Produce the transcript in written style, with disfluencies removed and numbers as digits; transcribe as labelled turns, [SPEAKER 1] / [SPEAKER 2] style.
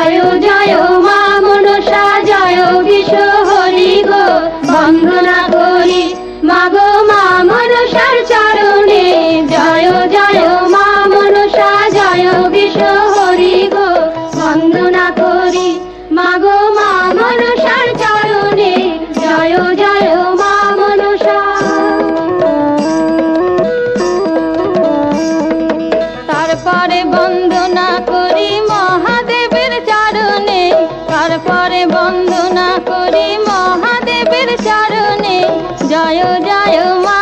[SPEAKER 1] জয় জয় মা মনসা জয় বিশ্ব হরি গো বন্দনা করি মাগো মা মনসার চরণে জয় জয় মা মনসা জয় বিশ্ব হরি গো বন্দনা করি মাগো মা মনসার চরণে জয় জয় মা মনসা। তারপরে বন্দনা করি মহাদেবের চরণে, তারপরে বন্দনা করি মহাদেবের চরণে জয় জয় মা